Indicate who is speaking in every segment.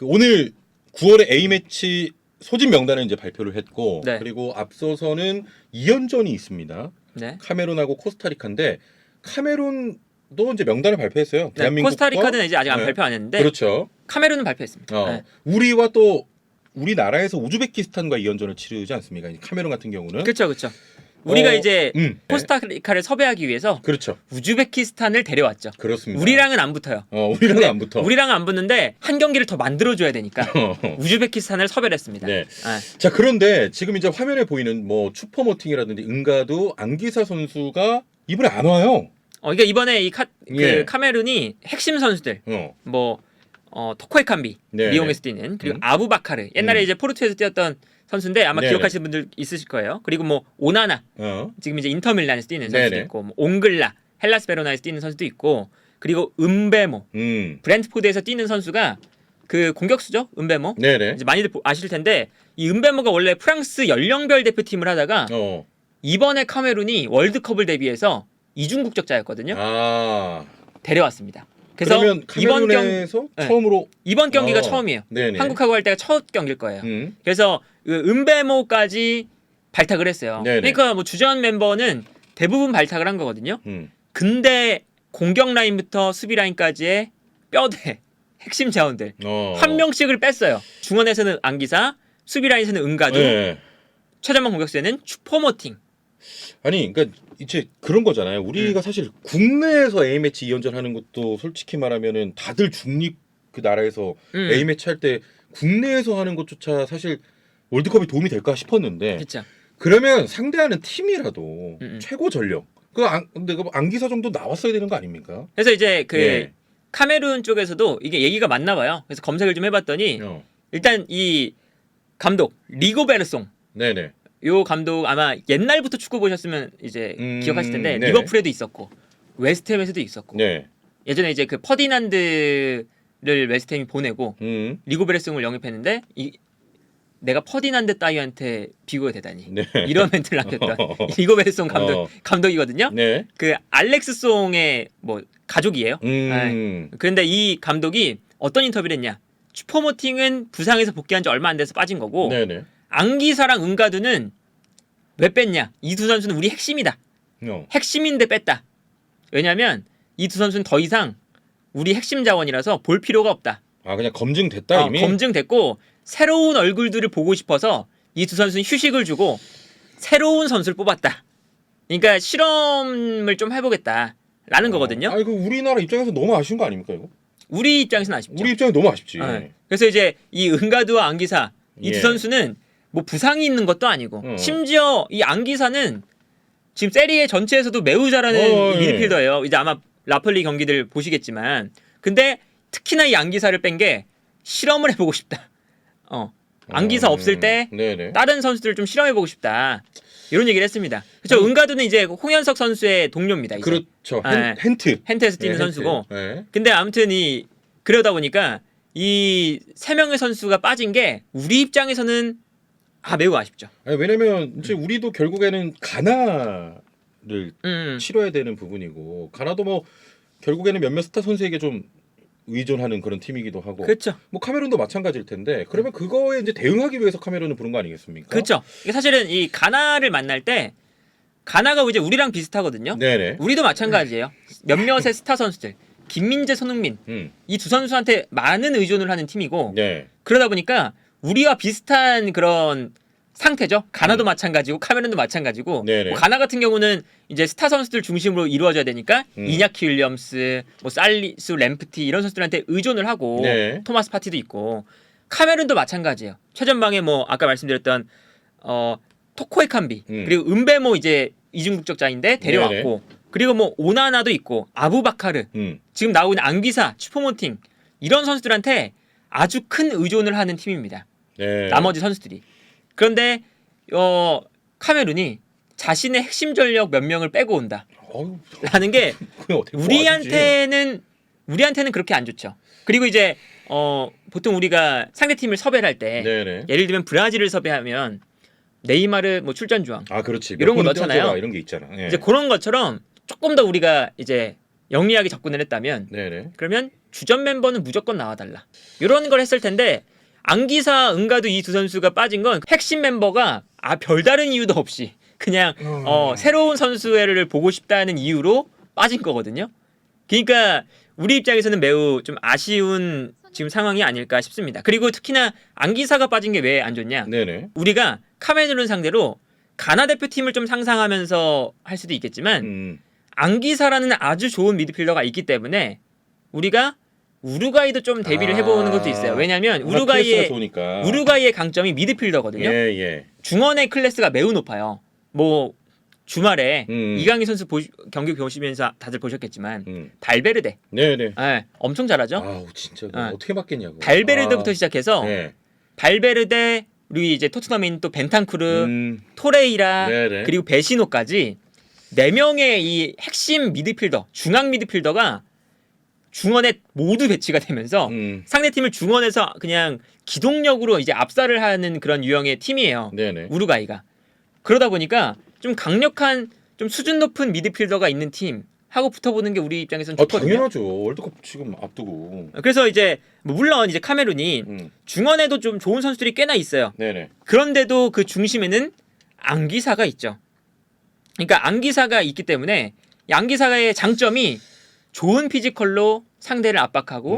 Speaker 1: 그 오늘 9월에 A 매치 소집 명단을 이제 발표를 했고
Speaker 2: 네.
Speaker 1: 그리고 앞서서는 2연전이 있습니다.
Speaker 2: 네.
Speaker 1: 카메룬하고 코스타리카인데 카메룬도 이제 명단을 발표했어요.
Speaker 2: 네.
Speaker 1: 대한민국과
Speaker 2: 코스타리카는 이제 아직 안
Speaker 1: 네.
Speaker 2: 발표 안 했는데
Speaker 1: 그렇죠.
Speaker 2: 카메룬은 발표했습니다. 네.
Speaker 1: 우리와 또 우리나라에서 우즈베키스탄과 2연전을 치르지 않습니까? 카메룬 같은 경우는
Speaker 2: 그렇죠, 그렇죠. 우리가 이제
Speaker 1: 네.
Speaker 2: 코스타리카를 섭외하기 위해서
Speaker 1: 그렇죠.
Speaker 2: 우즈베키스탄을 데려왔죠.
Speaker 1: 그렇습니다.
Speaker 2: 우리랑은 안 붙어요.
Speaker 1: 우리랑은 안 붙어.
Speaker 2: 우리랑은 안 붙는데 한 경기를 더 만들어줘야 되니까 우즈베키스탄을 섭외를 했습니다.
Speaker 1: 네.
Speaker 2: 네.
Speaker 1: 자 그런데 지금 이제 화면에 보이는 뭐 추퍼모팅이라든지 은가두 안기사 선수가 이번에 안 와요.
Speaker 2: 그러니까 이번에 이
Speaker 1: 예.
Speaker 2: 카메룬이 핵심 선수들 뭐 토코에 캄비
Speaker 1: 네,
Speaker 2: 리옹에서 뛰는 그리고 아부바카르 옛날에 이제 포르투에서 뛰었던 선수인데 아마
Speaker 1: 네네.
Speaker 2: 기억하시는 분들 있으실 거예요. 그리고 뭐 오나나 지금 이제 인터밀란에서 뛰는 선수도
Speaker 1: 네네.
Speaker 2: 있고 뭐 옹글라 헬라스 베로나에서 뛰는 선수도 있고 그리고 은베모 브렌트포드에서 뛰는 선수가 그 공격수죠. 은베모
Speaker 1: 네네.
Speaker 2: 이제 많이들 아실 텐데 이 은베모가 원래 프랑스 연령별 대표팀을 하다가 이번에 카메룬이 월드컵을 대비해서 이중 국적자였거든요. 데려왔습니다. 그래서
Speaker 1: 그러면 카메룬에서 처음으로
Speaker 2: 이번 경기가 처음이에요.
Speaker 1: 네네.
Speaker 2: 한국하고 할 때가 첫 경기일 거예요. 그래서 그 은베모까지 발탁을 했어요.
Speaker 1: 네네.
Speaker 2: 그러니까 뭐 주전 멤버는 대부분 발탁을 한 거거든요. 근데 공격 라인부터 수비 라인까지의 뼈대 핵심 자원들 한 명씩을 뺐어요. 중원에서는 안기사, 수비 라인에서는 은가두,
Speaker 1: 네.
Speaker 2: 최전방 공격수에는 슈퍼모팅.
Speaker 1: 아니 그러니까 이제 그런 거잖아요. 우리가 사실 국내에서 A매치 2연전 하는 것도 솔직히 말하면은 다들 중립 그 나라에서 A매치 할 때 국내에서 하는 것조차 사실 월드컵에 도움이 될까 싶었는데
Speaker 2: 그쵸.
Speaker 1: 그러면 상대하는 팀이라도 최고 전력 근데 그 안기사 정도 나왔어야 되는 거 아닙니까?
Speaker 2: 그래서 이제 그
Speaker 1: 예.
Speaker 2: 카메룬 쪽에서도 이게 얘기가 맞나 봐요. 그래서 검색을 좀 해봤더니 일단 이 감독 리고베르송
Speaker 1: 네네.
Speaker 2: 요 감독 아마 옛날부터 축구 보셨으면 이제 기억하실 텐데
Speaker 1: 네네.
Speaker 2: 리버풀에도 있었고 웨스트햄에서도 있었고
Speaker 1: 네.
Speaker 2: 예전에 이제 그 퍼디난드를 웨스트햄이 보내고 리고베르송을 영입했는데 내가 퍼디난드 따위한테 비교가 되다니
Speaker 1: 네.
Speaker 2: 이런 멘트를 남겼던 리고베르송 감독이거든요.
Speaker 1: 네.
Speaker 2: 그 알렉스 송의 뭐 가족이에요. 네. 그런데 이 감독이 어떤 인터뷰를 했냐? 슈퍼모팅은 부상에서 복귀한 지 얼마 안 돼서 빠진 거고
Speaker 1: 네네.
Speaker 2: 안기사랑 은가두는 왜 뺐냐? 이 두 선수는 우리 핵심이다. 핵심인데 뺐다. 왜냐하면 이 두 선수는 더 이상 우리 핵심 자원이라서 볼 필요가 없다.
Speaker 1: 그냥 검증됐다 이미?
Speaker 2: 검증됐고 새로운 얼굴들을 보고 싶어서 이 두 선수는 휴식을 주고 새로운 선수를 뽑았다. 그러니까 실험을 좀 해보겠다라는 거거든요.
Speaker 1: 아니 그 우리나라 입장에서 너무 아쉬운 거 아닙니까 이거?
Speaker 2: 우리 입장에서는 아쉽죠.
Speaker 1: 우리 입장에 너무 아쉽지.
Speaker 2: 그래서 이제 이 은가두와 안기사 이 두 선수는 뭐 부상이 있는 것도 아니고 심지어 이 안기사는 지금 세리에 전체에서도 매우 잘하는 미드필더예요. 이제 아마 라폴리 경기들 보시겠지만 근데 특히나 이 안기사를 뺀 게 실험을 해보고 싶다. 안기사 없을 때
Speaker 1: 네네.
Speaker 2: 다른 선수들을 좀 실험해보고 싶다. 이런 얘기를 했습니다. 그렇죠. 은가두는 이제 홍현석 선수의 동료입니다. 이제.
Speaker 1: 그렇죠. hen트에서
Speaker 2: 뛰는 선수고.
Speaker 1: 네.
Speaker 2: 근데 아무튼 그러다 보니까 이 세 명의 선수가 빠진 게 우리 입장에서는 매우 아쉽죠.
Speaker 1: 왜냐면 이제 우리도 결국에는 가나를 치러야 되는 부분이고 가나도 뭐 결국에는 몇몇 스타 선수에게 좀 의존하는 그런 팀이기도 하고.
Speaker 2: 그렇죠.
Speaker 1: 뭐 카메룬도 마찬가지일 텐데 그러면 그거에 이제 대응하기 위해서 카메룬을 부른 거 아니겠습니까?
Speaker 2: 그렇죠. 이게 사실은 이 가나를 만날 때 가나가 이제 우리랑 비슷하거든요.
Speaker 1: 네네.
Speaker 2: 우리도 마찬가지예요. 몇몇의 스타 선수들 김민재, 손흥민 이 두 선수한테 많은 의존을 하는 팀이고 그러다 보니까 우리와 비슷한 그런 상태죠. 가나도 마찬가지고 카메룬도 마찬가지고 뭐 가나 같은 경우는 이제 스타 선수들 중심으로 이루어져야 되니까 이냐키 윌리엄스, 뭐 살리수 램프티 이런 선수들한테 의존을 하고 토마스 파티도 있고 카메룬도 마찬가지예요. 최전방에 뭐 아까 말씀드렸던 토코에 캄비 그리고 은베모 이제 이중 국적자인데 데려왔고 그리고 뭐 오나나도 있고 아부바카르 지금 나오고 있는 안기사, 슈퍼모팅 이런 선수들한테 아주 큰 의존을 하는 팀입니다. 나머지 선수들이. 그런데 카메룬이 자신의 핵심 전력 몇 명을 빼고 온다. 라는 게 우리한테는 그렇게 안 좋죠. 그리고 이제 보통 우리가 상대 팀을 섭외를 할 때 예를 들면 브라질을 섭외하면 네이마르 뭐 출전 조항
Speaker 1: 그렇지.
Speaker 2: 이런 거 넣잖아요.
Speaker 1: 이런 게 있잖아.
Speaker 2: 이제 그런 것처럼 조금 더 우리가 이제 영리하게 접근을 했다면 그러면 주전 멤버는 무조건 나와달라. 이런 걸 했을 텐데 안기사, 은가두 이 두 선수가 빠진 건 핵심 멤버가 별다른 이유도 없이 그냥 새로운 선수를 보고 싶다는 이유로 빠진 거거든요. 그러니까 우리 입장에서는 매우 좀 아쉬운 지금 상황이 아닐까 싶습니다. 그리고 특히나 안기사가 빠진 게 왜 안 좋냐?
Speaker 1: 네네.
Speaker 2: 우리가 카메룬 상대로 가나 대표팀을 좀 상상하면서 할 수도 있겠지만 안기사라는 아주 좋은 미드필더가 있기 때문에 우리가 우루과이도 좀 대비를 해보는 것도 있어요. 왜냐하면 우루과이의 강점이 미드필더거든요.
Speaker 1: 예.
Speaker 2: 중원의 클래스가 매우 높아요. 뭐 주말에 이강인 선수 경기 보시면서 다들 보셨겠지만 발베르데,
Speaker 1: 네네,
Speaker 2: 엄청 잘하죠.
Speaker 1: 아우 진짜 어떻게 맞겠냐고.
Speaker 2: 발베르데부터 시작해서 발베르데, 우리 이제 토트넘인 또 벤탄쿠르, 토레이라, 네네. 그리고 베시노까지 4명의 이 핵심 미드필더, 중앙 미드필더가 중원에 모두 배치가 되면서 상대팀을 중원에서 그냥 기동력으로 이제 압살을 하는 그런 유형의 팀이에요. 네네. 우루과이가. 그러다 보니까 좀 강력한, 좀 수준 높은 미드필더가 있는 팀 하고 붙어보는 게 우리 입장에서는 좋거든요.
Speaker 1: 당연하죠. 월드컵 지금 앞두고.
Speaker 2: 그래서 이제 물론 이제 카메룬이 중원에도 좀 좋은 선수들이 꽤나 있어요. 네네. 그런데도 그 중심에는 안기사가 있죠. 그러니까 안기사가 있기 때문에 안기사의 장점이 좋은 피지컬로 상대를 압박하고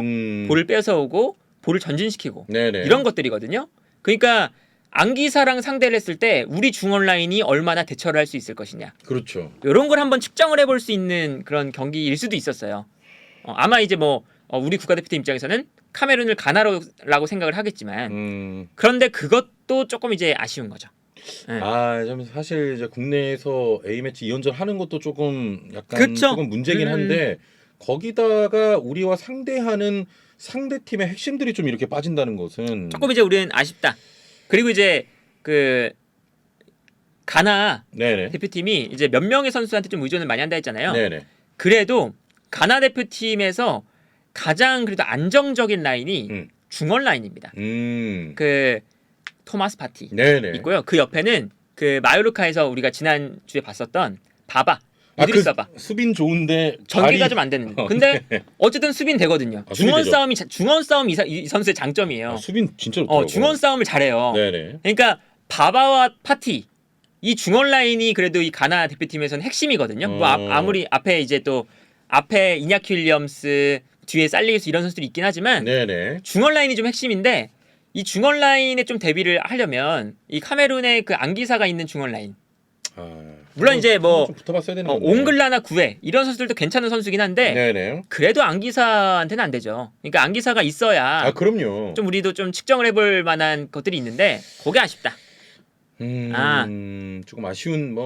Speaker 2: 볼을 뺏어오고 볼을 전진시키고 네네. 이런 것들이거든요. 그러니까 안기사랑 상대를 했을 때 우리 중원 라인이 얼마나 대처를 할 수 있을 것이냐.
Speaker 1: 그렇죠.
Speaker 2: 이런 걸 한번 측정을 해볼 수 있는 그런 경기일 수도 있었어요. 아마 이제 우리 국가대표팀 입장에서는 카메룬을 가나라고 생각을 하겠지만 그런데 그것도 조금 이제 아쉬운 거죠.
Speaker 1: 네. 좀 사실 이제 국내에서 A매치 2연전 하는 것도 조금 약간
Speaker 2: 그쵸?
Speaker 1: 조금 문제긴 한데 거기다가 우리와 상대하는 상대팀의 핵심들이 좀 이렇게 빠진다는 것은
Speaker 2: 조금 이제 우리는 아쉽다. 그리고 이제 그 가나 네네. 대표팀이 이제 몇 명의 선수한테 좀 의존을 많이 한다 했잖아요. 네네. 그래도 가나 대표팀에서 가장 그래도 안정적인 라인이 중원 라인입니다. 그 토마스 파티 네네. 있고요. 그 옆에는 그 마요르카에서 우리가 지난 주에 봤었던 바바. 이드리스 바바.
Speaker 1: 수빈 좋은데
Speaker 2: 전개가 좀 안 되는. 근데 어쨌든 수빈 되거든요. 중원 싸움이 이 선수의 장점이에요.
Speaker 1: 수빈 진짜 좋더라고요.
Speaker 2: 중원 싸움을 잘해요. 네네. 그러니까 바바와 파티 이 중원 라인이 그래도 이 가나 대표팀에서는 핵심이거든요. 뭐 아무리 앞에 이제 또 앞에 이냐키 윌리엄스, 뒤에 살리우스 이런 선수들이 있긴 하지만 네네. 중원 라인이 좀 핵심인데 이 중원 라인에 좀 대비를 하려면 이 카메룬의 그 안기사가 있는 중원 라인. 물론 이제 뭐 옹글라나 구에 이런 선수들도 괜찮은 선수긴 한데 네네. 그래도 안기사한테는 안 되죠. 그러니까 안기사가 있어야
Speaker 1: 그럼요.
Speaker 2: 좀 우리도 좀 측정을 해볼 만한 것들이 있는데 그게 아쉽다.
Speaker 1: 조금 아쉬운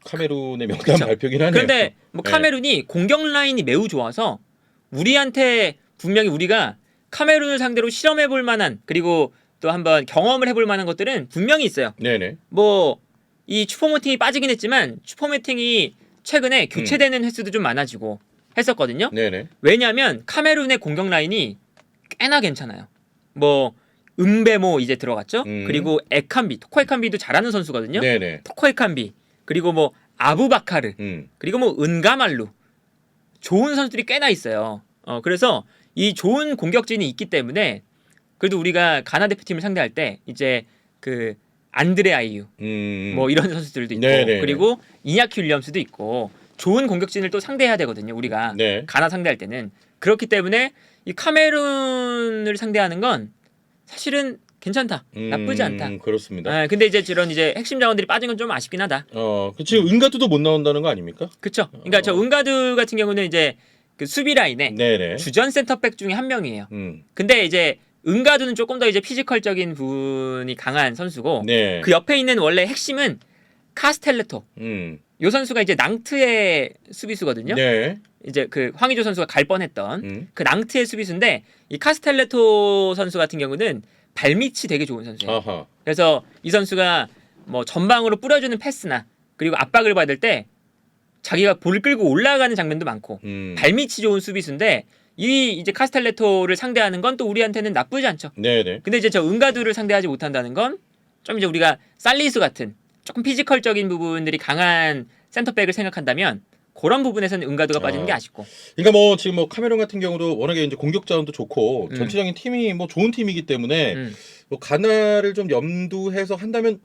Speaker 1: 카메룬의 명단 그쵸. 발표긴 하네요.
Speaker 2: 그런데 카메룬이 공격 라인이 매우 좋아서 우리한테 분명히 우리가 카메룬을 상대로 실험해볼 만한 그리고 또 한번 경험을 해볼 만한 것들은 분명히 있어요. 네네. 이 슈퍼모팅이 빠지긴 했지만 슈퍼모팅이 최근에 교체되는 횟수도 좀 많아지고 했었거든요. 네네. 왜냐하면 카메룬의 공격 라인이 꽤나 괜찮아요. 은베모 이제 들어갔죠. 그리고 에칸비, 토코 에칸비도 잘하는 선수거든요. 네네. 토코 에칸비 그리고 아부바카르 그리고 은가말루 좋은 선수들이 꽤나 있어요. 그래서 이 좋은 공격진이 있기 때문에 그래도 우리가 가나 대표팀을 상대할 때 이제 그 안드레 아이유 이런 선수들도 있고 네네네. 그리고 이냐키 윌리엄스도 있고 좋은 공격진을 또 상대해야 되거든요. 우리가 네. 가나 상대할 때는 그렇기 때문에 이 카메룬을 상대하는 건 사실은 괜찮다. 나쁘지 않다.
Speaker 1: 그렇습니다.
Speaker 2: 근데 이제 저런 이제 핵심 자원들이 빠진 건 좀 아쉽긴 하다.
Speaker 1: 지금 은가두도 못 나온다는 거 아닙니까?
Speaker 2: 그렇죠. 그러니까 저 은가두 같은 경우는 이제 그 수비 라인에 네네. 주전 센터백 중에 한 명이에요. 근데 이제 은가두는 조금 더 이제 피지컬적인 부분이 강한 선수고 네. 그 옆에 있는 원래 핵심은 카스텔레토. 요 선수가 이제 낭트의 수비수거든요. 네. 이제 그 황의조 선수가 갈 뻔했던 그 낭트의 수비수인데 이 카스텔레토 선수 같은 경우는 발밑이 되게 좋은 선수예요. 아하. 그래서 이 선수가 전방으로 뿌려주는 패스나 그리고 압박을 받을 때 자기가 볼을 끌고 올라가는 장면도 많고 발밑이 좋은 수비수인데 이 이제 카스텔레토를 상대하는 건 또 우리한테는 나쁘지 않죠. 네네. 근데 이제 저 은가두를 상대하지 못한다는 건 좀 이제 우리가 살리수 같은 조금 피지컬적인 부분들이 강한 센터백을 생각한다면 그런 부분에서는 은가드가 빠지는 게 아쉽고.
Speaker 1: 그러니까 뭐 지금 뭐 카메론 같은 경우도 워낙에 이제 공격 자원도 좋고 전체적인 팀이 뭐 좋은 팀이기 때문에 뭐 가나를 좀 염두해서 한다면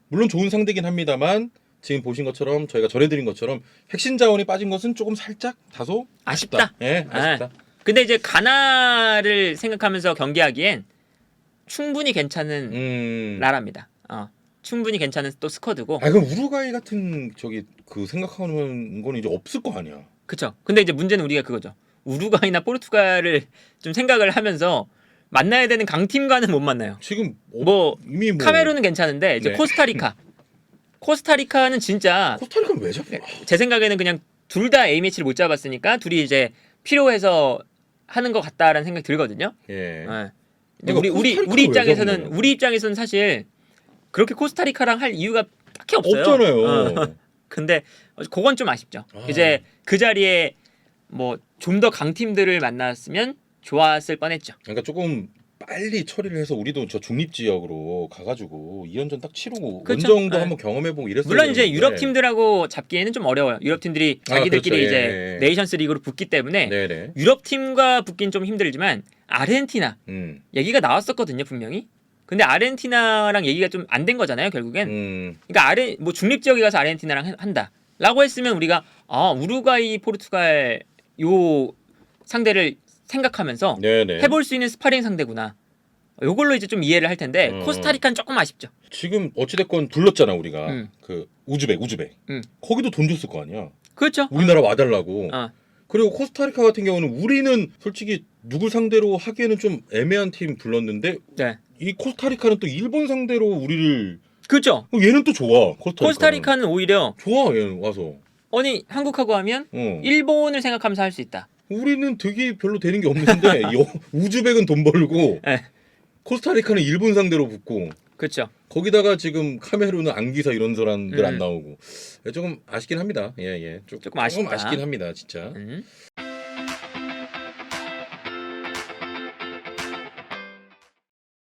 Speaker 1: 물론 좋은 상대긴 합니다만 지금 보신 것처럼 저희가 전해드린 것처럼 핵심 자원이 빠진 것은 조금 살짝 다소
Speaker 2: 아쉽다.
Speaker 1: 예, 아쉽다.
Speaker 2: 근데 이제 가나를 생각하면서 경기하기엔 충분히 괜찮은 나라입니다. 충분히 괜찮은 또 스쿼드고.
Speaker 1: 그럼 우루과이 같은 저기 그 생각하는 건 이제 없을 거 아니야.
Speaker 2: 그렇죠. 근데 이제 문제는 우리가 그거죠. 우루과이나 포르투갈을 좀 생각을 하면서 만나야 되는 강팀과는 못 만나요.
Speaker 1: 지금
Speaker 2: 이미 카메룬은 괜찮은데 이제 코스타리카. 코스타리카는 진짜
Speaker 1: 코스타리카는 왜 잡혀?
Speaker 2: 제 생각에는 그냥 둘 다 A 매치를 못 잡았으니까 둘이 이제 필요해서 하는 것 같다라는 생각이 들거든요.
Speaker 1: 예.
Speaker 2: 근데 우리 입장에서는 사실 그렇게 코스타리카랑 할 이유가 딱히 없어요.
Speaker 1: 없잖아요.
Speaker 2: 근데 그건 좀 아쉽죠. 이제 그 자리에 뭐 좀 더 강팀들을 만났으면 좋았을 뻔했죠.
Speaker 1: 그러니까 조금 빨리 처리를 해서 우리도 저 중립 지역으로 가가지고 2연전 딱 치르고
Speaker 2: 그렇죠?
Speaker 1: 원정도 한번 경험해보고 이랬어요.
Speaker 2: 물론 이제 유럽 팀들하고 잡기에는 좀 어려워요. 유럽 팀들이 자기들끼리
Speaker 1: 그렇죠.
Speaker 2: 이제 네이션스 리그로 붙기 때문에
Speaker 1: 네네.
Speaker 2: 유럽 팀과 붙긴 좀 힘들지만 아르헨티나 얘기가 나왔었거든요 분명히. 근데 아르헨티나랑 얘기가 좀 안 된 거잖아요 결국엔. 그러니까 뭐 중립 지역에 가서 아르헨티나랑 한다라고 했으면 우리가 우루과이, 포르투갈 요 상대를 생각하면서
Speaker 1: 네네.
Speaker 2: 해볼 수 있는 스파링 상대구나. 요걸로 이제 좀 이해를 할 텐데 코스타리카는 조금 아쉽죠.
Speaker 1: 지금 어찌됐건 불렀잖아 우리가. 그 우즈벡. 거기도 돈 줬을 거 아니야.
Speaker 2: 그렇죠.
Speaker 1: 우리나라 와달라고. 그리고 코스타리카 같은 경우는 우리는 솔직히 누굴 상대로 하기에는 좀 애매한 팀 불렀는데 이 코스타리카는 또 일본 상대로 우리를
Speaker 2: 그렇죠.
Speaker 1: 얘는 또 좋아.
Speaker 2: 코스타리카는 오히려
Speaker 1: 좋아 얘는 와서.
Speaker 2: 아니 한국하고 하면 일본을 생각하면서 할 수 있다.
Speaker 1: 우리는 되게 별로 되는 게 없는데 우즈벡은 돈 벌고 코스타리카는 일본 상대로 붙고
Speaker 2: 그렇죠.
Speaker 1: 거기다가 지금 카메룬은 안기사 이런 사람들 안 나오고 조금 아쉽긴 합니다. 조금
Speaker 2: 아쉽다.
Speaker 1: 아쉽긴 합니다 진짜.